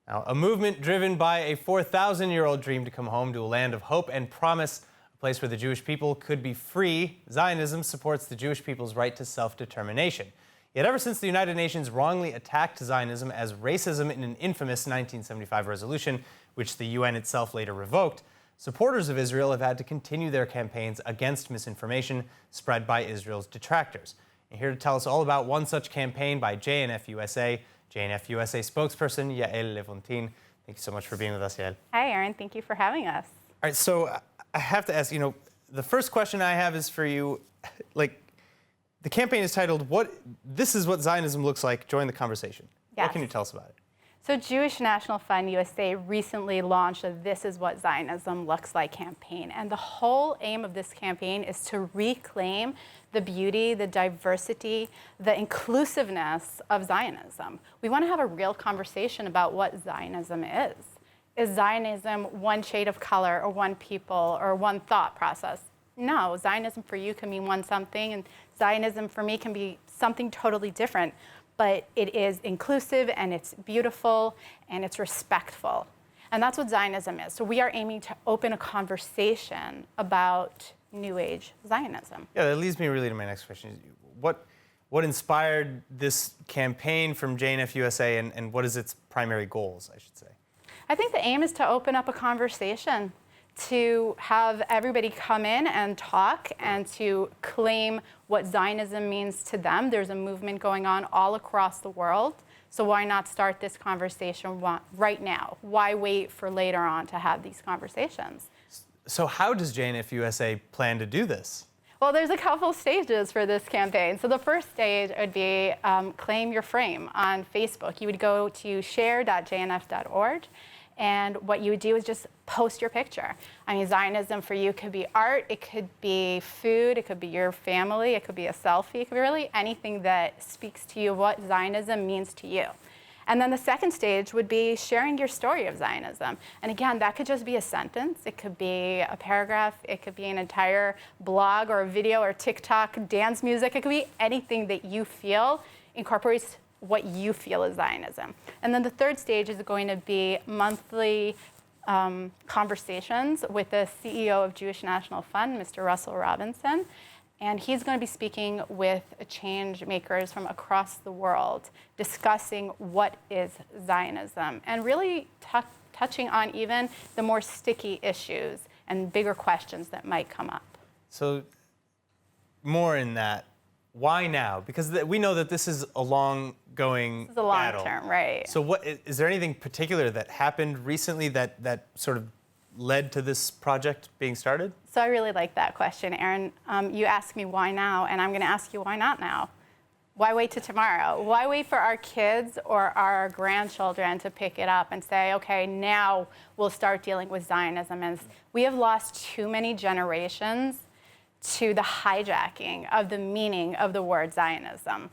Now, a movement driven by a 4,000-year-old dream to come home to a land of hope and promise, a place where the Jewish people could be free. Zionism supports the Jewish people's right to self-determination. Yet ever since the United Nations wrongly attacked Zionism as racism in an infamous 1975 resolution, which the UN itself later revoked, supporters of Israel have had to continue their campaigns against misinformation spread by Israel's detractors. And here to tell us all about one such campaign by JNF-USA, JNF-USA spokesperson Yael Levontin. Thank you so much for being with us, Yael. Hi, Aaron. Thank you for having us. All right, so I have to ask, the first question I have is for you. The campaign is titled, This is what Zionism looks like, join the conversation. Yes. What can you tell us about it? So Jewish National Fund USA recently launched a This is what Zionism looks like campaign. And the whole aim of this campaign is to reclaim the beauty, the diversity, the inclusiveness of Zionism. We want to have a real conversation about what Zionism is. Is Zionism one shade of color or one people or one thought process? No, Zionism for you can mean one something, and Zionism for me can be something totally different. But it is inclusive, and it's beautiful, and it's respectful. And that's what Zionism is. So we are aiming to open a conversation about New Age Zionism. Yeah, that leads me really to my next question. What inspired this campaign from JNF-USA, and what is its primary goals, I should say? I think the aim is to open up a conversation, to have everybody come in and talk and to claim what Zionism means to them. There's a movement going on all across the world. So why not start this conversation right now? Why wait for later on to have these conversations? So how does JNF-USA plan to do this? Well, there's a couple stages for this campaign. So the first stage would be claim your frame on Facebook. You would go to share.jnf.org. And what you would do is just post your picture. I mean, Zionism for you could be art, it could be food, it could be your family, it could be a selfie, it could be really anything that speaks to you what Zionism means to you. And then the second stage would be sharing your story of Zionism. And again, that could just be a sentence, it could be a paragraph, it could be an entire blog or a video or TikTok, dance music, it could be anything that you feel incorporates what you feel is Zionism. And then the third stage is going to be monthly conversations with the CEO of Jewish National Fund, Mr. Russell Robinson. And he's going to be speaking with change makers from across the world, discussing what is Zionism, and really touching on even the more sticky issues and bigger questions that might come up. So more in that. Why now? Because we know that this is a long-going This is a long term, right. So is there anything particular that happened recently that sort of led to this project being started? So I really like that question, Aaron. You asked me why now, and I'm going to ask you why not now? Why wait till tomorrow? Why wait for our kids or our grandchildren to pick it up and say, okay, now we'll start dealing with Zionism? And we have lost too many generations to the hijacking of the meaning of the word Zionism.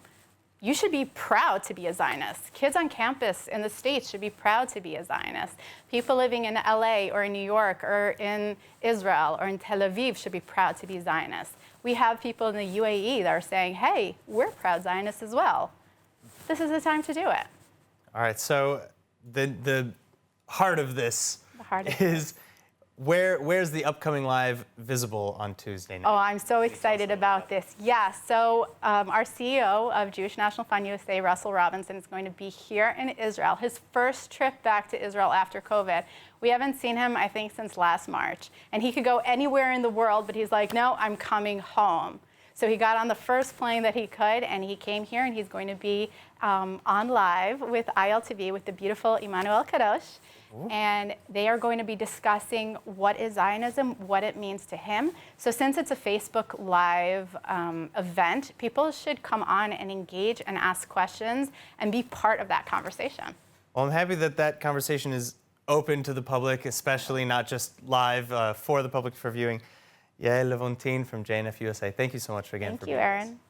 You should be proud to be a Zionist. Kids on campus in the States should be proud to be a Zionist. People living in LA or in New York or in Israel or in Tel Aviv should be proud to be Zionists. We have people in the UAE that are saying, hey, we're proud Zionists as well. This is the time to do it. All right, so the heart of this is where's the upcoming live visible on Tuesday night? Oh, I'm so excited about this. Yeah, so our CEO of Jewish National Fund USA, Russell Robinson, is going to be here in Israel. His first trip back to Israel after COVID. We haven't seen him, I think, since last March. And he could go anywhere in the world, but he's like, no, I'm coming home. So he got on the first plane that he could, and he came here, and he's going to be on live with ILTV with the beautiful Emmanuel Kadosh. And they are going to be discussing what is Zionism, what it means to him. So since it's a Facebook Live event, people should come on and engage and ask questions and be part of that conversation. Well, I'm happy that that conversation is open to the public, especially not just live for the public for viewing. Yael Levontin from JNF-USA. Thank you so much again for being with us. Thank you, Aaron.